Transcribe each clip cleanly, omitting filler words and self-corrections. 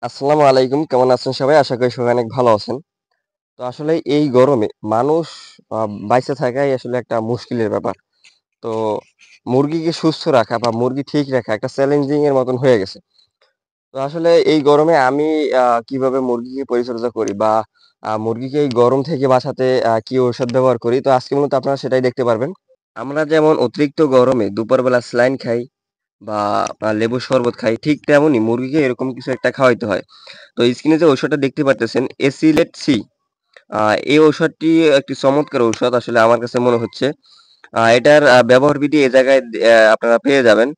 আসসালামু আলাইকুম। কেমন আছেন সবাই? আশা করি সবাই অনেক ভালো আছেন। তো আসলে এই গরমে মানুষ আ বাইচে থাকাই আসলে একটা মুশকিলের ব্যাপার। তো মুরগিকে সুস্থ রাখা বা মুরগি ঠিক রাখা একটা চ্যালেঞ্জিং এর মতন হয়ে গেছে। তো আসলে এই গরমে আমি কিভাবে মুরগিকে পরিচর্যা করি বা মুরগিকে এই গরম থেকে বাঁচাতে কি ঔষধ ব্যবহার করি, তো আজকে মূলত আপনারা সেটাই দেখতে পারবেন। আমরা যেমন অতিরিক্ত গরমে দুপুরবেলা স্যালাইন খাই বা লেবুর শরবত খাই, ঠিক তেমনই মুরগিকে এরকম কিছু একটা খাওয়াইতে হয়। তো স্ক্রিনে যে ঔষধটা দেখতে পারতেছেন এসিলেট সি। আ এই ঔষধটি একটি চমৎকার ঔষধ আসলে আমার কাছে মনে হচ্ছে। এটার ব্যবহারবিধি এ জায়গায় আপনারা পেয়ে যাবেন।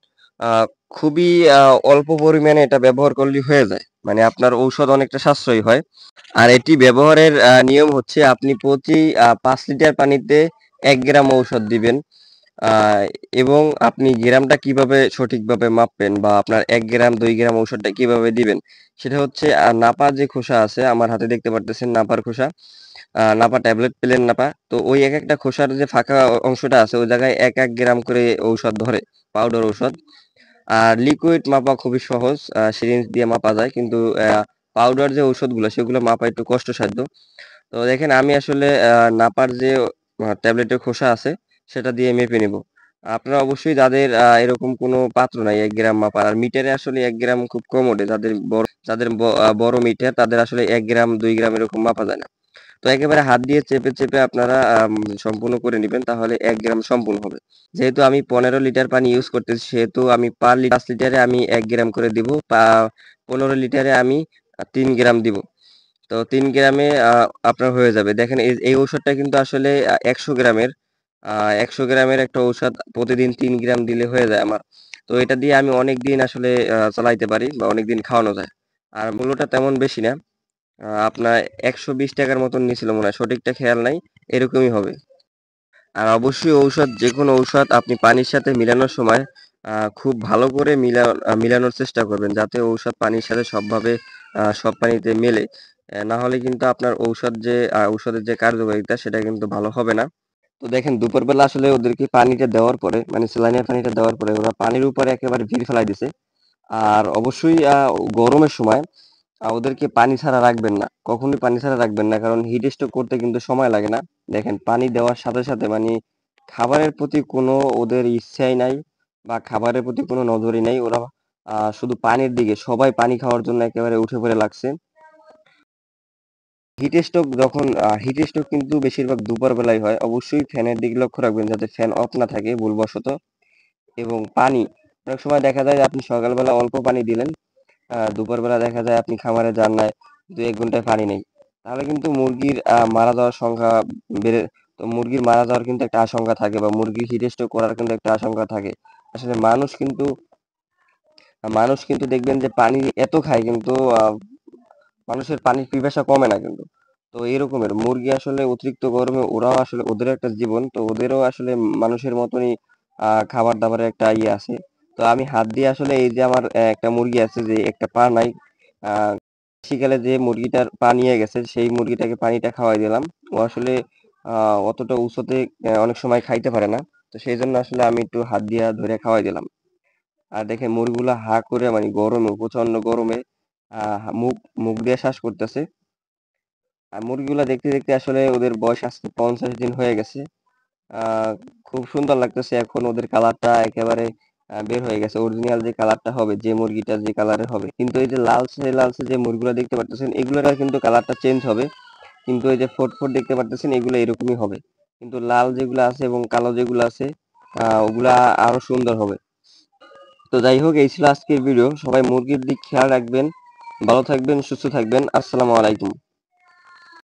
আ খুবই আ অল্প পরিমাণে এটা ব্যবহার করলেই হয়ে যায়। মানে আপনার ঔষধ অনেকটা সাশ্রয়ী হয়। আর এটি ব্যবহারের নিয়ম হচ্ছে আপনি প্রতি ৫ লিটার পানিতে ১ গ্রাম ঔষধ দিবেন। আ এবং আপনি গ্রামটা কিভাবে সঠিকভাবে মাপবেন বা আপনার ১ গ্রাম ২ গ্রাম ঔষধটা কিভাবে দিবেন, সেটা হচ্ছে নাপা যে খোসা আছে আমার হাতে দেখতে পারতেছেন নাপার খোসা। Napa tablet plain Napa. তো ওই একেকটা খোসার যে ফাঁকা অংশটা আছে ওই জায়গায় ১ গ্রাম করে ঔষধ ধরে, পাউডার ঔষধ। আর লিকুইড মাপা খুবই সহজ। সিরিঞ্জ দিয়ে মাপা যায়। কিন্তু পাউডার যে ঔষধগুলো সেগুলো মাপা একটু কষ্টসাধ্য। তো দেখেন আমি আসলে নাপার যে ট্যাবলেটের খোসা আছে সেটা দিয়ে মেপে নিব। আপনারা অবশ্যই যাদের এরকম কোনো পাত্র নাই ১ গ্রাম মাপার। আর মিটারে আসলে ১ গ্রাম খুব কম ওঠে। যাদের বড় মিটার তাদের আসলে ১ গ্রাম ২ গ্রাম এরকম মাপা যায় না। তো একেবারে হাত দিয়ে চেপে আপনারা সম্পূর্ণ করে নিবেন তাহলে ১ গ্রাম সম্পূর্ণ হবে। যেহেতু আমি ১৫ লিটার পানি ইউজ করতেছি সেহেতু আমি পার ৫ লিটারে আমি ১ গ্রাম করে দিব। ১৫ লিটারে আমি ৩ গ্রাম দিব। তো ৩ গ্রামে আপনার হয়ে যাবে। দেখেন এই ঔষধটা কিন্তু আসলে ১০০ গ্রামের। আ ১০০ গ্রামের একটা ঔষধ প্রতিদিন ৩ গ্রাম দিলে হয়ে যায় আমার। তো এটা দিয়ে আমি অনেকদিন আসলে চালাইতে পারি বা অনেকদিন খাওয়ানো যায়। আর মূল্যটা তেমন বেশি না। আপনার ৳১২০ র মতন নিছিল মনে হয়। সঠিকটা খেয়াল নাই। এরকমই হবে। আর অবশ্যই যেকোনো ঔষধ আপনি পানির সাথে মিলানোর সময় খুব ভালো করে মিলানোর চেষ্টা করবেন। যাতে ঔষধ পানির সাথে সব পানিতে মেলে। না হলে কিন্তু আপনার ঔষধের যে কার্যকারিতা সেটা কিন্তু ভালো হবে না। তো দেখেন দুপুরবেলা আসলে ওদেরকে পানিটা দেওয়ার পরে মানে স্যালাইনের পানিটা দেওয়ার পরে ওরা পানির উপরে একেবারে ভিড় ফেলাই দিছে। আর অবশ্যই গরমের সময় ওদেরকে পানি ছাড়া রাখবেন না। কখনোই পানি ছাড়া রাখবেন না। কারণ হিট স্ট্রোক করতে কিন্তু সময় লাগে না। দেখেন পানি দেওয়ার সাথে মানে খাবারের প্রতি কোনো ওদের ইচ্ছাই নাই বা খাবারের প্রতি কোনো নজরই নাই। ওরা শুধু পানির দিকে সবাই পানি খাওয়ার জন্য একেবারে উঠে পড়ে লাগছে। হিট স্ট্রোক কিন্তু বেশিরভাগ দুপুর বেলায় হয়। অবশ্যই ফ্যানের দিকে লক্ষ্য রাখবেন যাতে ফ্যান অফ না থাকে ভুলবশত। এবং পানি অনেক সময় দেখা যায় যে আপনি সকালবেলা অল্প পানি দিলেন, দুপুরবেলা দেখা যায় আপনি খামারে যান নাই, ২-১ ঘন্টায় পানি নেই। তাহলে কিন্তু মুরগির মারা যাওয়ার সংখ্যা বেড়ে তো মুরগির মারা যাওয়ার কিন্তু একটা আশঙ্কা থাকে বা মুরগির হিট স্ট্রোক করার কিন্তু একটা আশঙ্কা থাকে। আসলে মানুষ কিন্তু দেখবেন যে পানি এত খায় কিন্তু মানুষের পানির পিপাসা কমে না কিন্তু। তো এরকমের মুরগি আসলে অতিরিক্ত গরমে ওরাও আসলে ওদেরও একটা জীবন। তো ওদেরও আসলে মানুষের মতনই খাবার-দাবারের একটা ইয়ে আছে। তো আমি হাত দিয়ে আসলে এই যে আমার একটা মুরগি আছে যে একটা পা নাই। আ শীতকালে যে মুরগিটার পা নিয়ে গেছে সেই মুরগিটাকে পানিটা খাওয়াই দিলাম। ও আসলে আ অতটা উঁচুতে অনেক সময় খাইতে পারে না। তো সেইজন্য আসলে আমি একটু হাত দিয়া ধইরা খাওয়াই দিলাম। আর দেখেন মুরগিগুলা হা করে মানে গরমে প্রচন্ড গরমে আ মুখ মুখ দিয়ে শ্বাস করতেছে। আর মুরগিগুলা দেখতে আসলে ওদের বয়স আজকে ৫০ দিন হয়ে গেছে। আ খুব সুন্দর লাগতেছে এখন ওদের কালারটা একেবারে বের হয়ে গেছে। অরিজিনাল যে কালারটা হবে, যে মুরগিটা যে কালারের হবে। কিন্তু এই যে লালচে যে মুরগিগুলা দেখতে পারতেছেন এগুলোর কিন্তু কালারটা চেঞ্জ হবে। কিন্তু এই যে ফোট দেখতে পারতেছেন এগুলো এরকমই হবে। কিন্তু লাল যেগুলা আছে এবং কালো যেগুলো আছে ওগুলা আরো সুন্দর হবে। তো যাই হোক এই ছিল আজকের ভিডিও। সবাই মুরগির দিক খেয়াল রাখবেন। ভালো থাকবেন, সুস্থ থাকবেন। আসসালামু আলাইকুম।